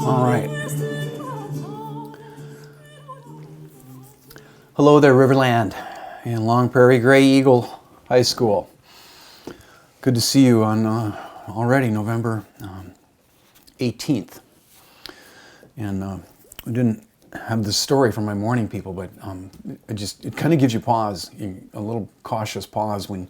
All right. Hello there, Riverland and Long Prairie Gray Eagle High School. Good to see you on already November 18th. And I didn't have the story from my morning people, but it kind of gives you pause, a little cautious pause when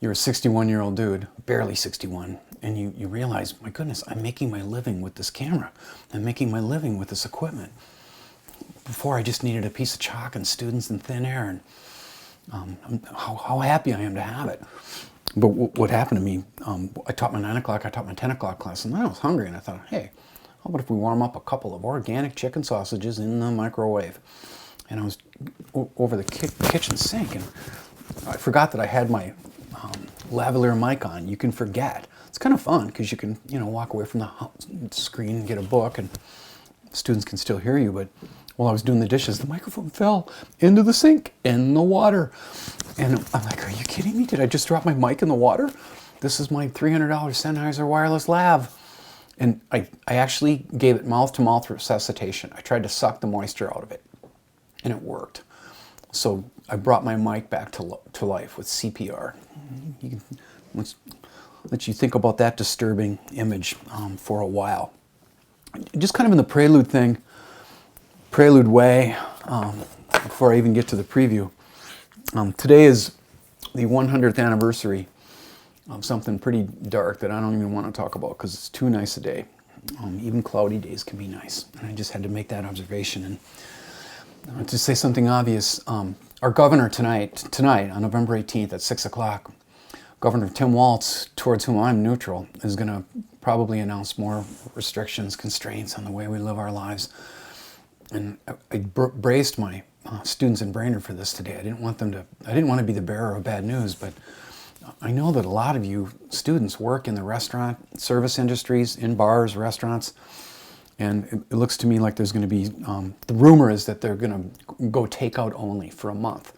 you're a 61-year-old dude, barely 61, and you realize, my goodness, I'm making my living with this camera. I'm making my living with this equipment. Before I just needed a piece of chalk and students and thin air, and how happy I am to have it. But what happened to me, I taught my 9 o'clock, I taught my 10 o'clock class, and then I was hungry, and I thought, hey, how about if we warm up a couple of organic chicken sausages in the microwave? And I was over the kitchen sink, and I forgot that I had my lavalier mic on. You can forget. It's kind of fun because you can, walk away from the screen and get a book, and students can still hear you. But while I was doing the dishes, the microphone fell into the sink in the water, and I'm like, "Are you kidding me? Did I just drop my mic in the water? This is my $300 Sennheiser wireless lav." And I actually gave it mouth-to-mouth resuscitation. I tried to suck the moisture out of it, and it worked. So I brought my mic back to life with CPR. Let's let you think about that disturbing image for a while. Just kind of in the prelude way, before I even get to the preview. Today is the 100th anniversary of something pretty dark that I don't even want to talk about because it's too nice a day. Even cloudy days can be nice. And I just had to make that observation. And to say something obvious, our governor tonight on November 18th at 6 o'clock, Governor Tim Walz, towards whom I'm neutral, is going to probably announce more restrictions, constraints on the way we live our lives. And I braced my students in Brainerd for this today. I didn't want to be the bearer of bad news, but I know that a lot of you students work in the restaurant, service industries, in bars, restaurants, and it looks to me like there's going to be, the rumor is that they're going to go takeout only for a month.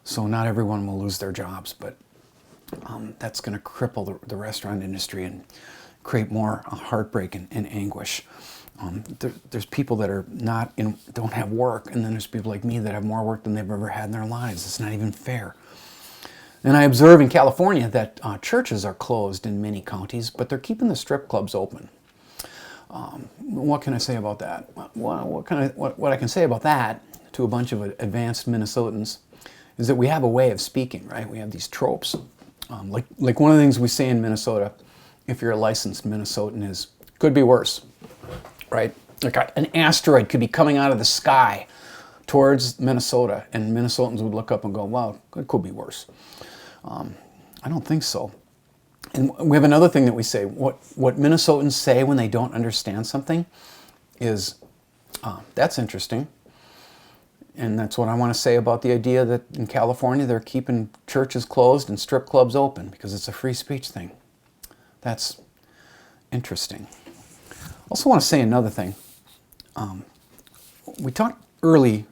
So not everyone will lose their jobs, but that's going to cripple the restaurant industry and create more heartbreak and anguish. There's people that are don't have work, and then there's people like me that have more work than they've ever had in their lives. It's not even fair. And I observe in California that churches are closed in many counties, but they're keeping the strip clubs open. What can I say about that? What I can say about that to a bunch of advanced Minnesotans is that we have a way of speaking, right? We have these tropes. Like one of the things we say in Minnesota, if you're a licensed Minnesotan, is could be worse, right? Like an asteroid could be coming out of the sky towards Minnesota, and Minnesotans would look up and go, wow, it could be worse. I don't think so. And we have another thing that we say. What Minnesotans say when they don't understand something is, that's interesting. And that's what I want to say about the idea that in California they're keeping churches closed and strip clubs open because it's a free speech thing. That's interesting. I also want to say another thing. We talked earlier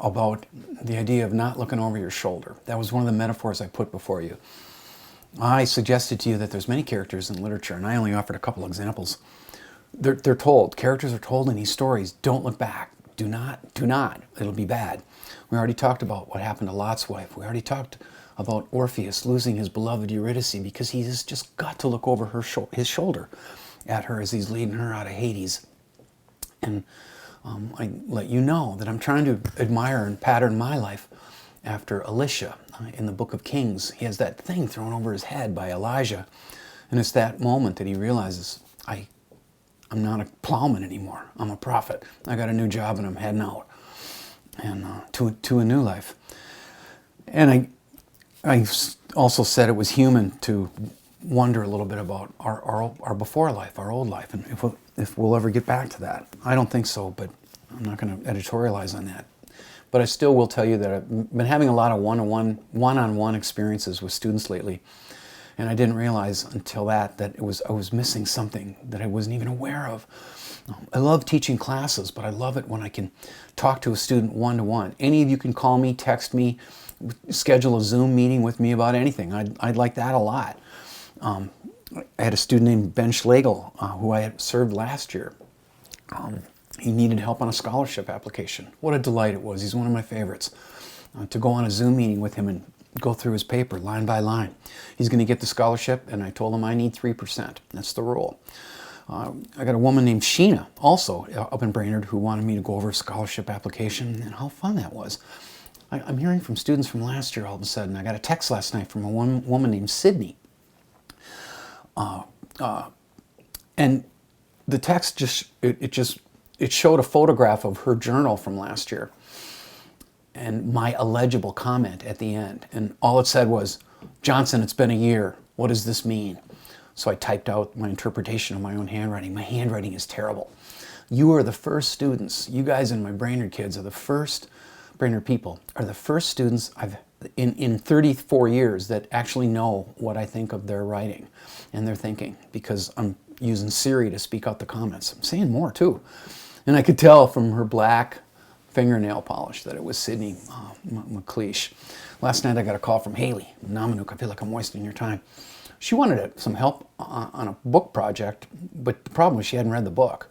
about the idea of not looking over your shoulder. That was one of the metaphors I put before you. I suggested to you that there's many characters in literature, and I only offered a couple examples. Characters are told in these stories, don't look back. Do not. It'll be bad. We already talked about what happened to Lot's wife. We already talked about Orpheus losing his beloved Eurydice because he has just got to look over his shoulder at her as he's leading her out of Hades. And I let you know that I'm trying to admire and pattern my life after Elisha in the book of Kings. He has that thing thrown over his head by Elijah. And it's that moment that he realizes, I'm not a plowman anymore. I'm a prophet. I got a new job and I'm heading out and to a new life. And I also said it was human to wonder a little bit about our before life, our old life, and if we'll ever get back to that. I don't think so, but I'm not going to editorialize on that. But I still will tell you that I've been having a lot of one-on-one experiences with students lately. And I didn't realize until that I was missing something that I wasn't even aware of. I love teaching classes, but I love it when I can talk to a student one-to-one. Any of you can call me, text me, schedule a Zoom meeting with me about anything. I'd like that a lot. I had a student named Ben Schlegel who I had served last year. He needed help on a scholarship application. What a delight it was. He's one of my favorites. To go on a Zoom meeting with him and go through his paper line by line. He's going to get the scholarship, and I told him I need 3%. That's the rule. I got a woman named Sheena, also up in Brainerd, who wanted me to go over a scholarship application, and how fun that was. I'm hearing from students from last year all of a sudden. I got a text last night from a woman named Sydney. And the text it showed a photograph of her journal from last year and my illegible comment at the end. And all it said was, "Johnson, it's been a year. What does this mean?" So I typed out my interpretation of my own handwriting. My handwriting is terrible. You are the first students, you guys and my Brainerd kids are the first, Brainerd people are the first students I've in 34 years that actually know what I think of their writing and their thinking, because I'm using Siri to speak out the comments. I'm saying more too. And I could tell from her black fingernail polish that it was Sydney McLeish. Last night I got a call from Haley. Namanuk, I feel like I'm wasting your time. She wanted some help on a book project, but the problem was she hadn't read the book.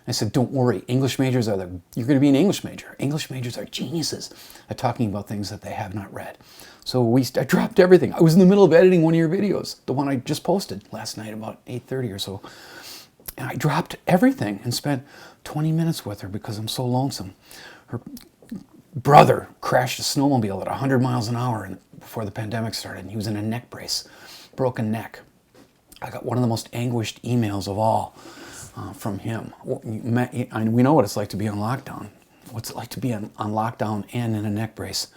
I said, don't worry, English majors you're going to be an English major. English majors are geniuses at talking about things that they have not read. So I dropped everything. I was in the middle of editing one of your videos, the one I just posted last night about 8:30 or so. And I dropped everything and spent 20 minutes with her because I'm so lonesome. Her brother crashed a snowmobile at 100 miles an hour before the pandemic started, and he was in a neck brace, broken neck. I got one of the most anguished emails of all from him. We know what it's like to be on lockdown. What's it like to be on lockdown and in a neck brace?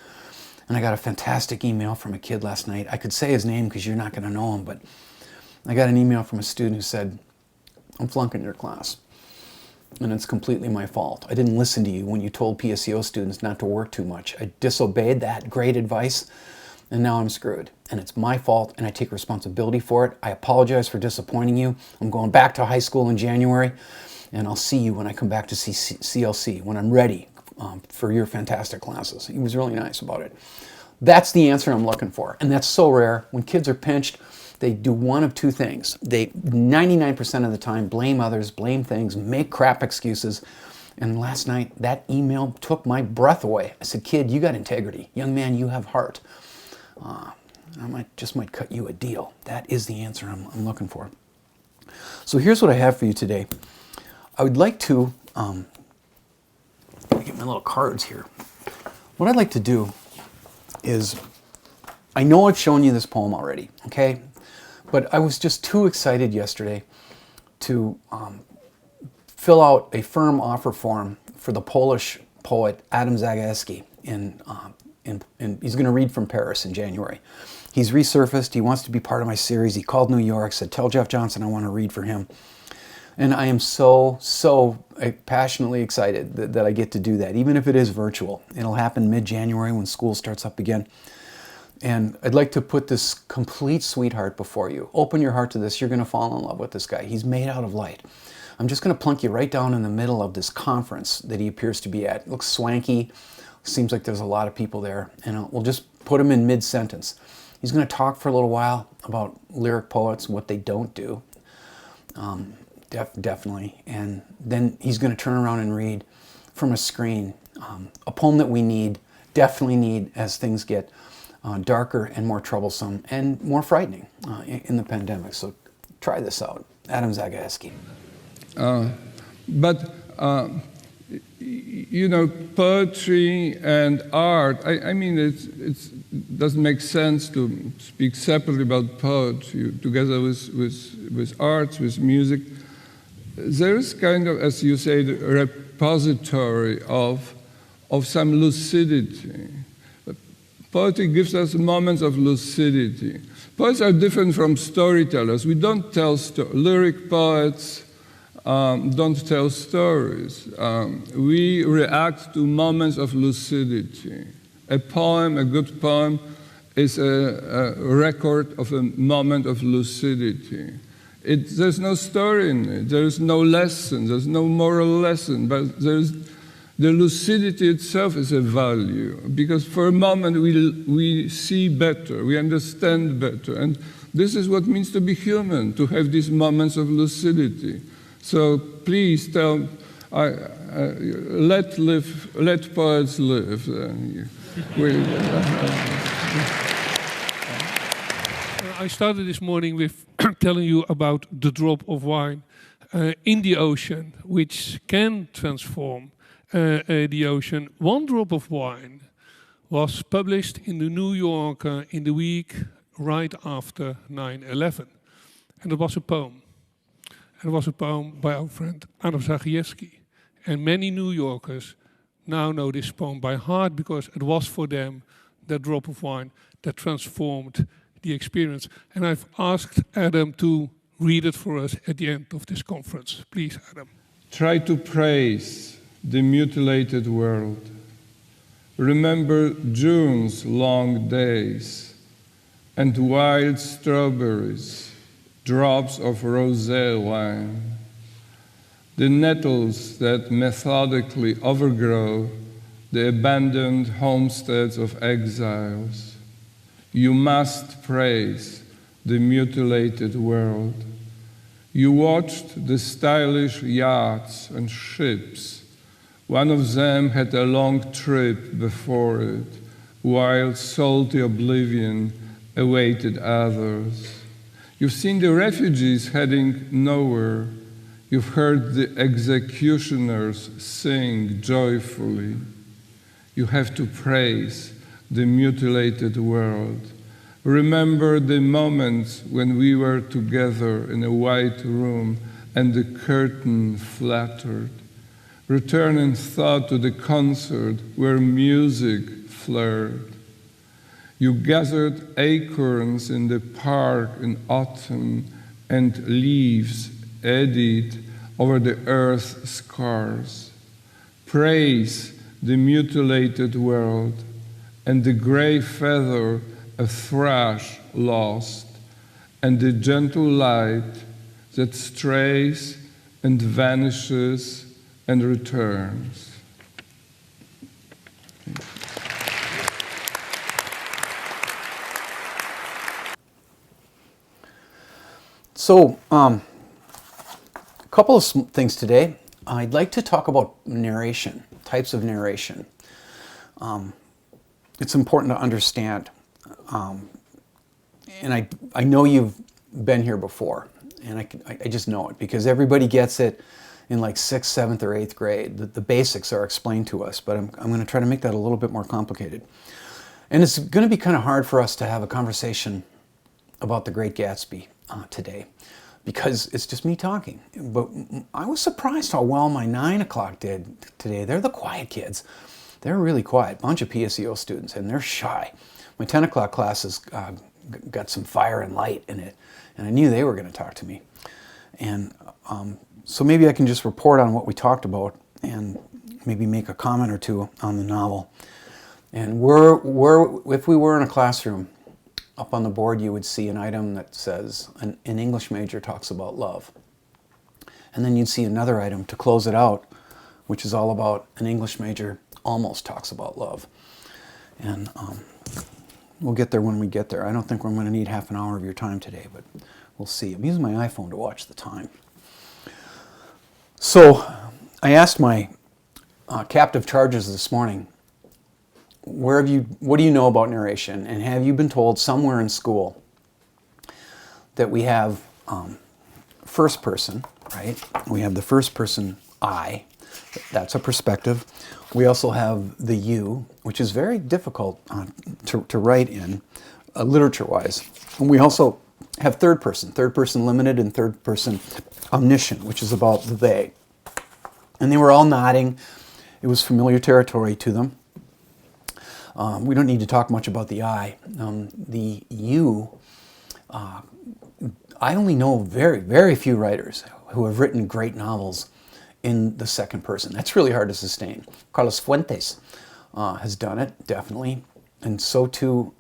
And I got a fantastic email from a kid last night. I could say his name because you're not going to know him, but I got an email from a student who said, "I'm flunking your class, and it's completely my fault. I didn't listen to you when you told PSEO students not to work too much. I disobeyed that great advice, and now I'm screwed. And it's my fault, and I take responsibility for it. I apologize for disappointing you. I'm going back to high school in January, and I'll see you when I come back to CLC, when I'm ready for your fantastic classes." He was really nice about it. That's the answer I'm looking for, and that's so rare. When kids are pinched, they do one of two things. They 99% of the time blame others, blame things, make crap excuses. And last night, that email took my breath away. I said, "Kid, you got integrity. Young man, you have heart. I just might cut you a deal." That is the answer I'm looking for. So here's what I have for you today. I would like to, let me get my little cards here. What I'd like to do is, I know I've shown you this poem already, okay? But I was just too excited yesterday to fill out a firm offer form for the Polish poet Adam Zagajewski. He's going to read from Paris in January. He's resurfaced. He wants to be part of my series. He called New York, said, "Tell Jeff Johnson I want to read for him." And I am so passionately excited that I get to do that, even if it is virtual. It'll happen mid-January when school starts up again. And I'd like to put this complete sweetheart before you. Open your heart to this. You're going to fall in love with this guy. He's made out of light. I'm just going to plunk you right down in the middle of this conference that he appears to be at. It looks swanky. Seems like there's a lot of people there. And we'll just put him in mid-sentence. He's going to talk for a little while about lyric poets, what they don't do. Definitely. And then he's going to turn around and read from a screen a poem that we definitely need as things get darker and more troublesome and more frightening in the pandemic. So try this out. Adam Zagajewski. You know, poetry and art, I mean, it doesn't make sense to speak separately about poetry together with arts, with music. There is kind of, as you say, the repository of some lucidity. Poetry gives us moments of lucidity. Poets are different from storytellers. We don't tell lyric poets don't tell stories. We react to moments of lucidity. A good poem, is a record of a moment of lucidity. There's no story in it. There is no lesson. There's no moral lesson. But the lucidity itself is a value, because for a moment we see better, we understand better. And this is what it means to be human, to have these moments of lucidity. So please Let poets live. I started this morning with telling you about the drop of wine in the ocean, which can transform the ocean. One drop of wine was published in the New Yorker in the week right after 9/11. And it was a poem. And it was a poem by our friend Adam Zagajewski. And many New Yorkers now know this poem by heart because it was for them that drop of wine that transformed the experience. And I've asked Adam to read it for us at the end of this conference. Please, Adam. Try to praise the mutilated world. Remember June's long days and wild strawberries, drops of rosé wine, the nettles that methodically overgrow the abandoned homesteads of exiles. You must praise the mutilated world. You watched the stylish yachts and ships. One of them had a long trip before it, while salty oblivion awaited others. You've seen the refugees heading nowhere. You've heard the executioners sing joyfully. You have to praise the mutilated world. Remember the moments when we were together in a white room and the curtain fluttered. Return in thought to the concert where music flared. You gathered acorns in the park in autumn and leaves eddied over the earth's scars. Praise the mutilated world and the gray feather a thrush lost, and the gentle light that strays and vanishes and returns. So, a couple of things today. I'd like to talk about narration, types of narration. It's important to understand. And I know you've been here before, and I just know it because everybody gets it in like 6th, 7th, or 8th grade. The basics are explained to us, but I'm going to try to make that a little bit more complicated. And it's going to be kind of hard for us to have a conversation about The Great Gatsby today because it's just me talking. But I was surprised how well my 9 o'clock did today. They're the quiet kids. They're really quiet, bunch of PSEO students, and they're shy. My 10 o'clock classes got some fire and light in it, and I knew they were going to talk to me. And so maybe I can just report on what we talked about and maybe make a comment or two on the novel. And if we were in a classroom, up on the board you would see an item that says, an English major talks about love. And then you'd see another item to close it out, which is all about an English major almost talks about love. And we'll get there when we get there. I don't think we're going to need half an hour of your time today, but we'll see. I'm using my iPhone to watch the time. So I asked my captive charges this morning, what do you know about narration? And have you been told somewhere in school that we have first person, right? We have the first person I, that's a perspective. We also have the you, which is very difficult to write in literature-wise. And we also have third person limited and third person omniscient, which is about the they. And they were all nodding. It was familiar territory to them. We don't need to talk much about the I. The you, I only know very, very few writers who have written great novels in the second person. That's really hard to sustain. Carlos Fuentes has done it, definitely. And so too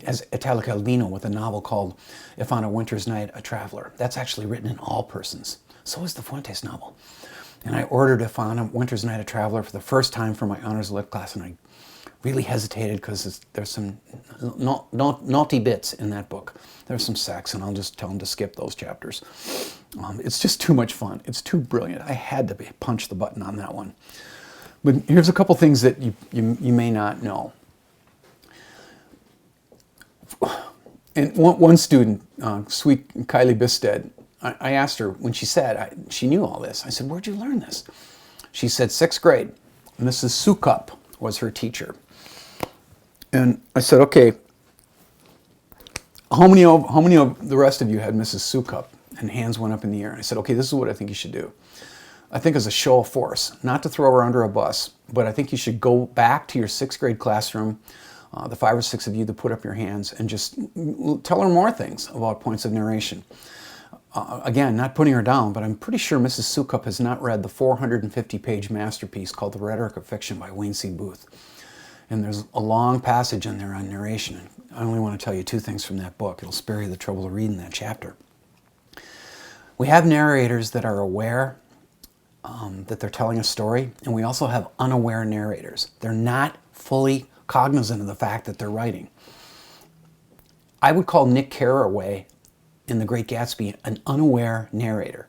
as Italo Calvino with a novel called If on a Winter's Night, a Traveler. That's actually written in all persons. So is the Fuentes novel. And I ordered If on a Winter's Night, a Traveler for the first time for my honors lit class, and really hesitated because there's some naughty bits in that book. There's some sex, and I'll just tell them to skip those chapters. It's just too much fun. It's too brilliant. I had to punch the button on that one. But here's a couple things that you may not know. And one student, sweet Kylie Bisted, I asked her when she said, she knew all this. I said, where'd you learn this? She said, 6th grade. Mrs. Sukup was her teacher. And I said, okay, how many of the rest of you had Mrs. Sukup? And hands went up in the air. And I said, okay, this is what I think you should do. I think as a show of force, not to throw her under a bus, but I think you should go back to your 6th grade classroom, the 5 or 6 of you that put up your hands, and just tell her more things about points of narration. Again, not putting her down, but I'm pretty sure Mrs. Sukup has not read the 450-page masterpiece called The Rhetoric of Fiction by Wayne C. Booth. And there's a long passage in there on narration. I only want to tell you 2 things from that book. It'll spare you the trouble of reading that chapter. We have narrators that are aware that they're telling a story, and we also have unaware narrators. They're not fully cognizant of the fact that they're writing. I would call Nick Carraway in The Great Gatsby an unaware narrator.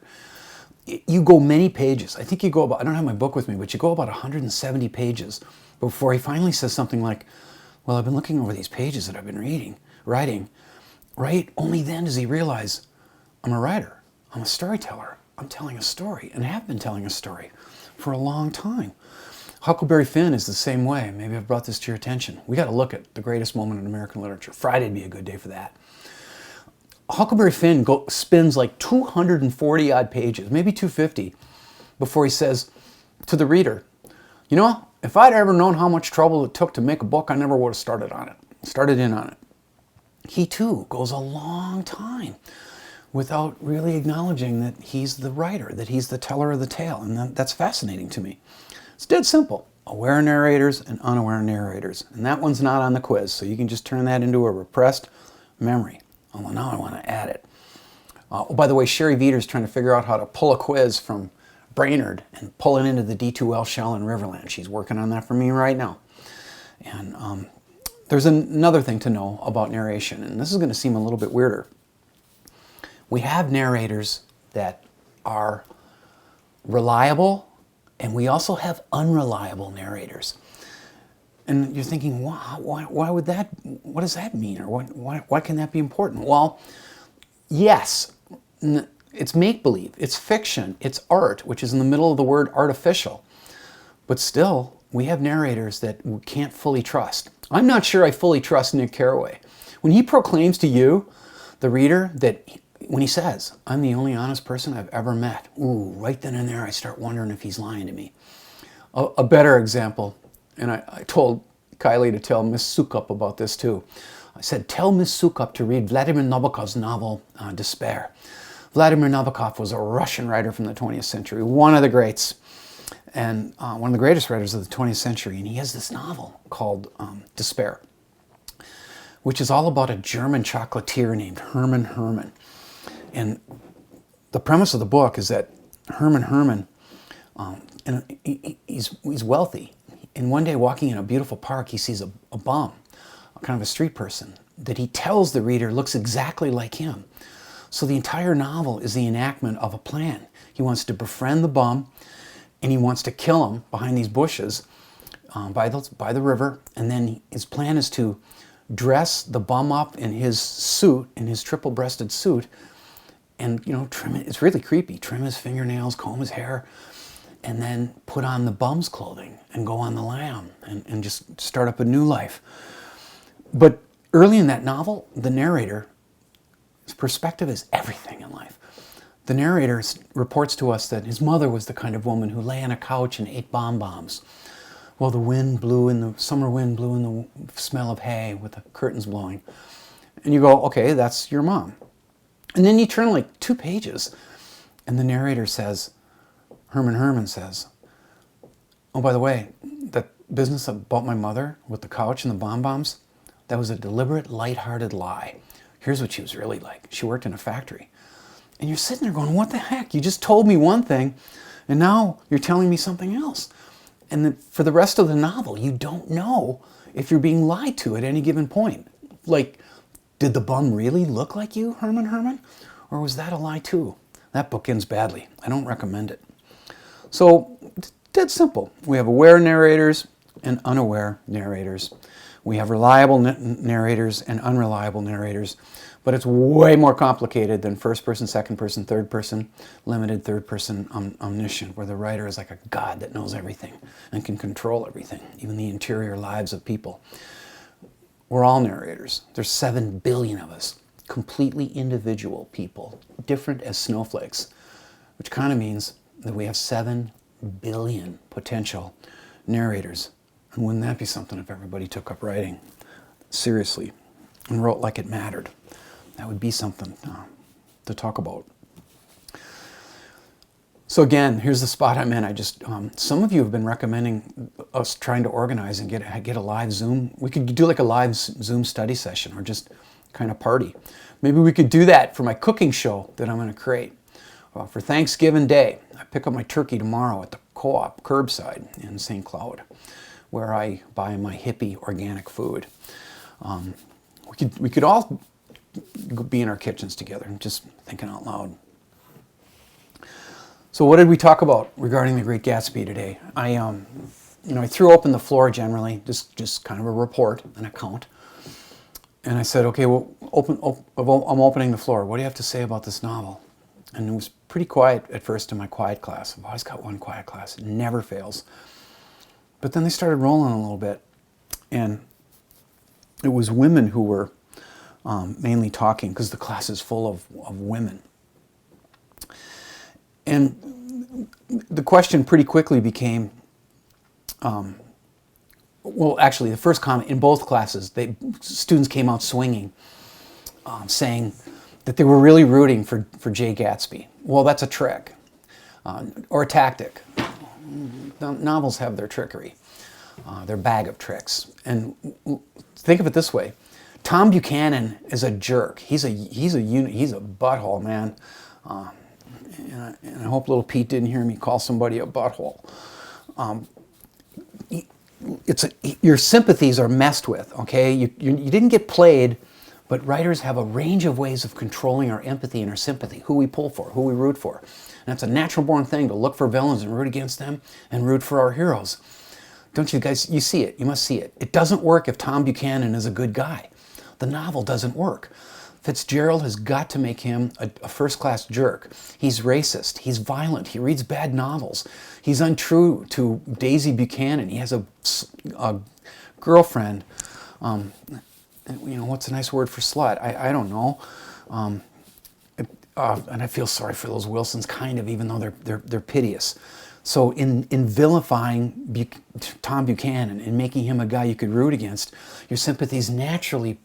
You go many pages. I think you go about, I don't have my book with me, but you go about 170 pages before he finally says something like, well, I've been looking over these pages that I've been writing, right? Only then does he realize, I'm a writer, I'm a storyteller, I'm telling a story, and have been telling a story for a long time. Huckleberry Finn is the same way. Maybe I've brought this to your attention. We got to look at the greatest moment in American literature. Friday'd be a good day for that. Huckleberry Finn spins like 240 odd pages, maybe 250, before he says to the reader, you know, if I'd ever known how much trouble it took to make a book, I never would have started in on it. He too goes a long time without really acknowledging that he's the writer, that he's the teller of the tale, and that's fascinating to me. It's dead simple. Aware narrators and unaware narrators. And that one's not on the quiz, so you can just turn that into a repressed memory. Although now I want to add it. Oh, by the way, Sherry Veter's trying to figure out how to pull a quiz from Brainerd and pull it into the D2L shell in Riverland. She's working on that for me right now. And there's another thing to know about narration, and this is going to seem a little bit weirder. We have narrators that are reliable, and we also have unreliable narrators. And you're thinking, why would that, what does that mean? Or why can that be important? Well, yes, it's make-believe, it's fiction, it's art, which is in the middle of the word artificial. But still, we have narrators that we can't fully trust. I'm not sure I fully trust Nick Carraway. When he proclaims to you, the reader, that when he says, I'm the only honest person I've ever met, ooh, right then and there I start wondering if he's lying to me. A better example, and I told Kylie to tell Miss Sukup about this too. I said, tell Miss Sukup to read Vladimir Nabokov's novel, Despair. Vladimir Nabokov was a Russian writer from the 20th century, one of the greats, and one of the greatest writers of the 20th century. And he has this novel called Despair, which is all about a German chocolatier named Hermann Hermann. And the premise of the book is that Hermann Hermann, he's wealthy. And one day walking in a beautiful park, he sees a bum, kind of a street person, that he tells the reader looks exactly like him. So the entire novel is the enactment of a plan. He wants to befriend the bum, and he wants to kill him behind these bushes by the river. And then his plan is to dress the bum up in his suit, in his triple-breasted suit, and trim it. It's really creepy. Trim his fingernails, comb his hair, and then put on the bum's clothing and go on the lam and just start up a new life. But early in that novel, the narrator's perspective is everything in life. The narrator reports to us that his mother was the kind of woman who lay on a couch and ate bonbons while the summer wind blew in the smell of hay with the curtains blowing. And you go, okay, that's your mom. And then you turn like 2 pages, and the narrator says, Hermann Hermann says, oh, by the way, that business about my mother with the couch and the bonbons, that was a deliberate, lighthearted lie. Here's what she was really like. She worked in a factory. And you're sitting there going, what the heck? You just told me one thing, and now you're telling me something else. And for the rest of the novel, you don't know if you're being lied to at any given point. Like, did the bum really look like you, Herman? Or was that a lie too? That book ends badly. I don't recommend it. So, it's dead simple. We have aware narrators and unaware narrators. We have reliable narrators and unreliable narrators. But it's way more complicated than first person, second person, third person, limited third person omniscient, where the writer is like a god that knows everything and can control everything, even the interior lives of people. We're all narrators. There's 7 billion of us, completely individual people, different as snowflakes, which kind of means that we have 7 billion potential narrators. And wouldn't that be something if everybody took up writing seriously and wrote like it mattered? That would be something to talk about. So again, here's the spot I'm in. I just some of you have been recommending us trying to organize and get a live Zoom. We could do like a live Zoom study session or just kind of party. Maybe we could do that for my cooking show that I'm going to create for Thanksgiving Day. I pick up my turkey tomorrow at the Co-op curbside in St. Cloud, where I buy my hippie organic food. We could all be in our kitchens together. I'm just thinking out loud. So what did we talk about regarding The Great Gatsby today? I threw open the floor generally, just kind of a report, an account. And I said, okay, well, I'm opening the floor. What do you have to say about this novel? And it was pretty quiet at first in my quiet class. I've always got one quiet class. It never fails. But then they started rolling a little bit. And it was women who were mainly talking, because the class is full of women. And the question pretty quickly became, well, actually, the first comment in both classes, students came out swinging, saying that they were really rooting for Jay Gatsby. Well, that's a trick, or a tactic. Novels have their trickery, their bag of tricks. And think of it this way. Tom Buchanan is a jerk. He's a butthole, man. And I hope little Pete didn't hear me call somebody a butthole. Your sympathies are messed with, okay? You didn't get played, but writers have a range of ways of controlling our empathy and our sympathy, who we pull for, who we root for. And that's a natural-born thing to look for villains and root against them and root for our heroes. Don't you guys, you see it, you must see it. It doesn't work if Tom Buchanan is a good guy. The novel doesn't work. Fitzgerald has got to make him a first-class jerk. He's racist. He's violent. He reads bad novels. He's untrue to Daisy Buchanan. He has a girlfriend. What's a nice word for slut? I don't know. And I feel sorry for those Wilsons, kind of, even though they're piteous. So in vilifying Tom Buchanan and making him a guy you could root against, your sympathies naturally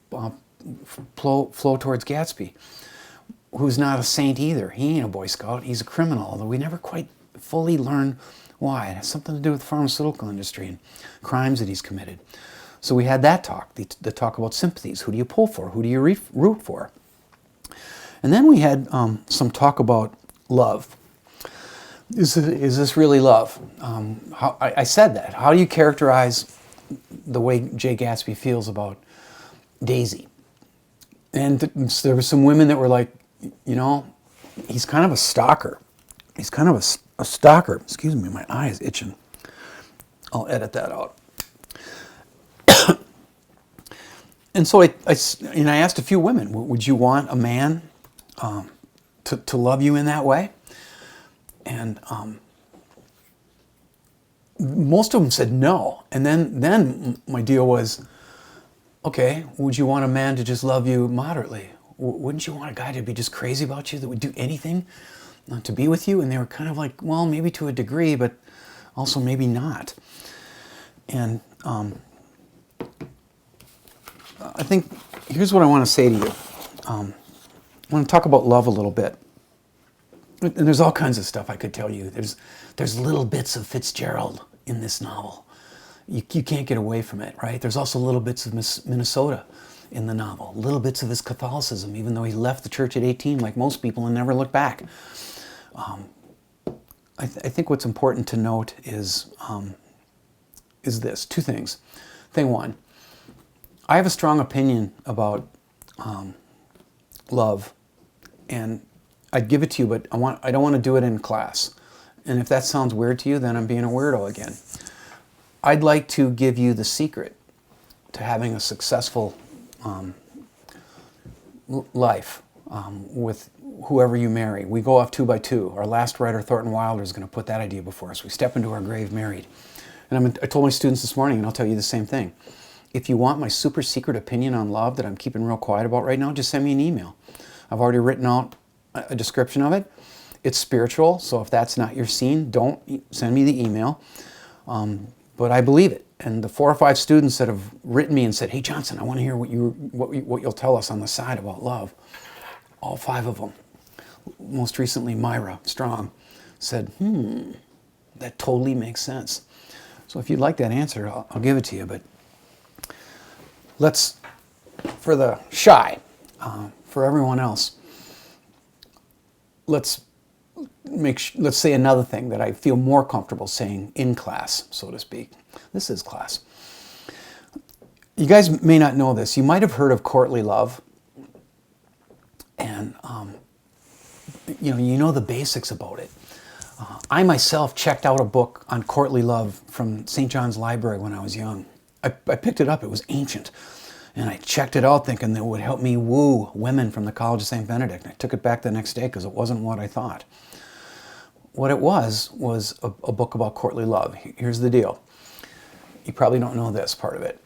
flow towards Gatsby, who's not a saint either. He ain't a Boy Scout. He's a criminal, although we never quite fully learn why. It has something to do with the pharmaceutical industry and crimes that he's committed. So we had that talk, the talk about sympathies. Who do you pull for? Who do you root for? And then we had some talk about love. Is this really love? I said that. How do you characterize the way Jay Gatsby feels about Daisy? And there were some women that were like, he's kind of a stalker. He's kind of a stalker. Excuse me, my eye is itching. I'll edit that out. And so I asked a few women, would you want a man to love you in that way? And most of them said no. And then my deal was, okay, would you want a man to just love you moderately? Wouldn't you want a guy to be just crazy about you, that would do anything to be with you? And they were kind of like, well, maybe to a degree, but also maybe not. And I think here's what I want to say to you. I want to talk about love a little bit. And there's all kinds of stuff I could tell you. There's little bits of Fitzgerald in this novel. You can't get away from it, right? There's also little bits of Minnesota in the novel, little bits of his Catholicism, even though he left the church at 18 like most people and never looked back. I think what's important to note is this, two things. Thing one, I have a strong opinion about love, and I'd give it to you, but I don't want to do it in class. And if that sounds weird to you, then I'm being a weirdo again. I'd like to give you the secret to having a successful life with whoever you marry. We go off 2 by 2. Our last writer, Thornton Wilder, is going to put that idea before us. We step into our grave married. And I told my students this morning, and I'll tell you the same thing. If you want my super secret opinion on love that I'm keeping real quiet about right now, just send me an email. I've already written out a description of it. It's spiritual, so if that's not your scene, don't send me the email. But I believe it. And the 4 or 5 students that have written me and said, "Hey Johnson, I want to hear what you'll tell us on the side about love." All 5 of them, most recently Myra Strong, said, that totally makes sense. So if you'd like that answer, I'll give it to you. But let's, for the shy, for everyone else, let's say another thing that I feel more comfortable saying in class, so to speak. This is class. You guys may not know this. You might have heard of courtly love. And, you know the basics about it. I myself checked out a book on courtly love from St. John's Library when I was young. I picked it up. It was ancient. And I checked it out thinking that it would help me woo women from the College of St. Benedict. And I took it back the next day because it wasn't what I thought. What it was a book about courtly love. Here's the deal. You probably don't know this part of it.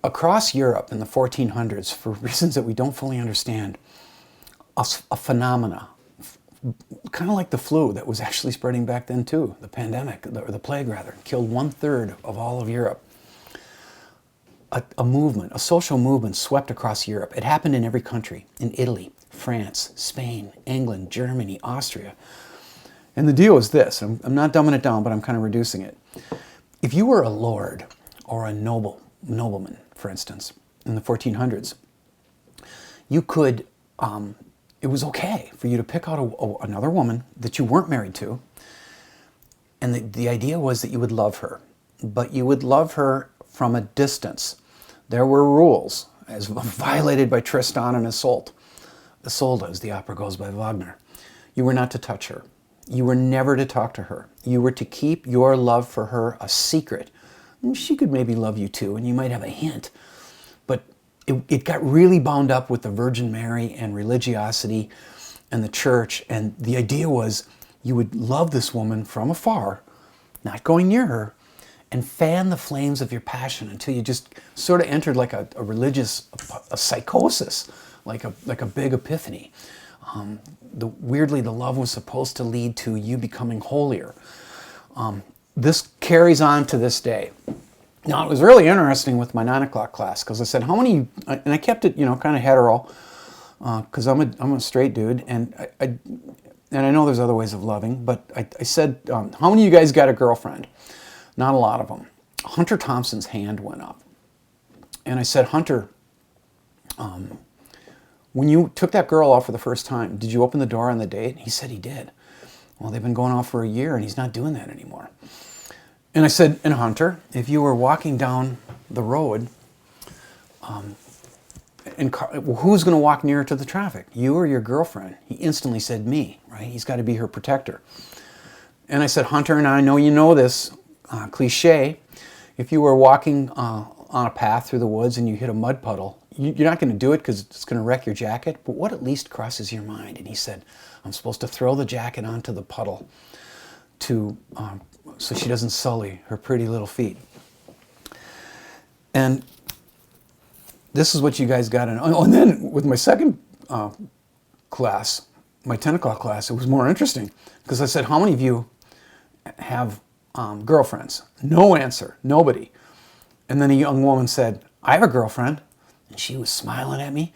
Across Europe in the 1400s, for reasons that we don't fully understand, a phenomena, kind of like the flu that was actually spreading back then too, the pandemic, or the plague rather, killed 1/3 of all of Europe. A movement, a social movement swept across Europe. It happened in every country, in Italy, France, Spain, England, Germany, Austria. And the deal is this, I'm not dumbing it down, but I'm kind of reducing it. If you were a lord or a nobleman, for instance, in the 1400s, you could, it was okay for you to pick out another woman that you weren't married to, and the idea was that you would love her, but you would love her from a distance. There were rules, as violated by Tristan and Isolde. Isolde, as the opera goes by Wagner. You were not to touch her. You were never to talk to her. You were to keep your love for her a secret. She could maybe love you too, and you might have a hint. But it got really bound up with the Virgin Mary and religiosity and the church. And the idea was you would love this woman from afar, not going near her, and fan the flames of your passion until you just sort of entered like a religious psychosis, like a big epiphany. Weirdly, the love was supposed to lead to you becoming holier. This carries on to this day. Now, it was really interesting with my 9 o'clock class because I said, how many, and I kept it, kind of hetero, because I'm a straight dude, and I know there's other ways of loving, but I said, how many of you guys got a girlfriend? Not a lot of them. Hunter Thompson's hand went up. And I said, Hunter, when you took that girl off for the first time, did you open the door on the date? He said he did. Well, they've been going off for a year and he's not doing that anymore. And I said, and Hunter, if you were walking down the road, who's going to walk nearer to the traffic? You or your girlfriend? He instantly said me, right? He's got to be her protector. And I said, Hunter, and I know you know this cliche, if you were walking on a path through the woods and you hit a mud puddle, you're not going to do it because it's going to wreck your jacket, but what at least crosses your mind? And he said, I'm supposed to throw the jacket onto the puddle so she doesn't sully her pretty little feet. And this is what you guys got in. Oh, and then with my second class, my 10 o'clock class, it was more interesting because I said, how many of you have girlfriends? No answer, nobody. And then a young woman said, I have a girlfriend. And she was smiling at me.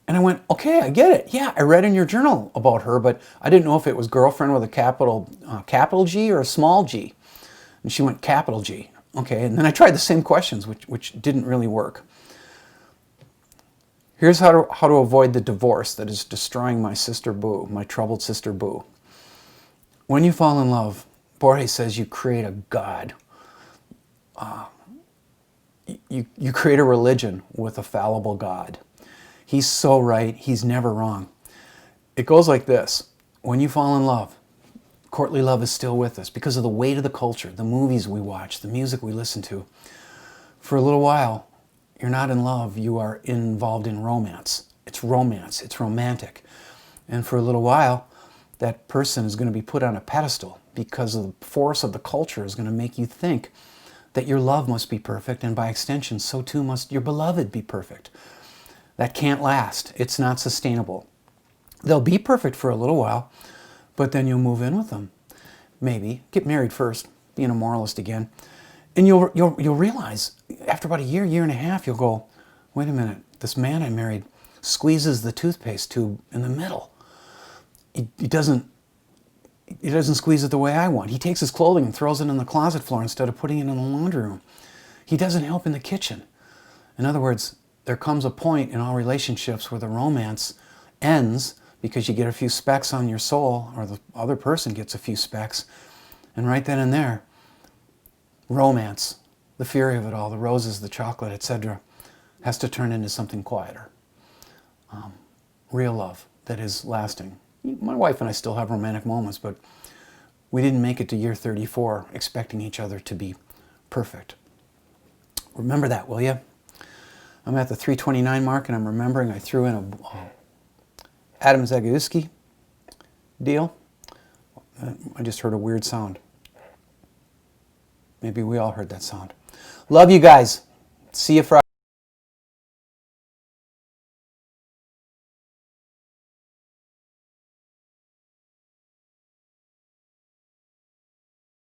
And I went, okay, I get it. Yeah, I read in your journal about her, but I didn't know if it was girlfriend with a capital G or a small g. And she went, capital G. Okay, and then I tried the same questions, which didn't really work. Here's how to avoid the divorce that is destroying my sister Boo, my troubled sister Boo. When you fall in love, Borges says you create a god. you create a religion with a fallible God. He's so right, he's never wrong. It goes like this. When you fall in love, courtly love is still with us because of the weight of the culture, the movies we watch, the music we listen to. For a little while, you're not in love, you are involved in romance. It's romance, it's romantic. And for a little while, that person is going to be put on a pedestal because of the force of the culture is going to make you think that your love must be perfect, and by extension, so too must your beloved be perfect. That can't last. It's not sustainable. They'll be perfect for a little while, but then you'll move in with them. Maybe. Get married first, being a moralist again. And you'll realize, after about a year, year and a half, you'll go, wait a minute, this man I married squeezes the toothpaste tube in the middle. He doesn't squeeze it the way I want. He takes his clothing and throws it on the closet floor instead of putting it in the laundry room. He doesn't help in the kitchen. In other words, there comes a point in all relationships where the romance ends because you get a few specks on your soul, or the other person gets a few specks, and right then and there, romance, the fury of it all, the roses, the chocolate, etc., has to turn into something quieter. Real love that is lasting. My wife and I still have romantic moments, but we didn't make it to year 34 expecting each other to be perfect. Remember that, will you? I'm at the 3:29 mark, and I'm remembering I threw in a Adam Zagajewski deal. I just heard a weird sound. Maybe we all heard that sound. Love you guys. See you Friday.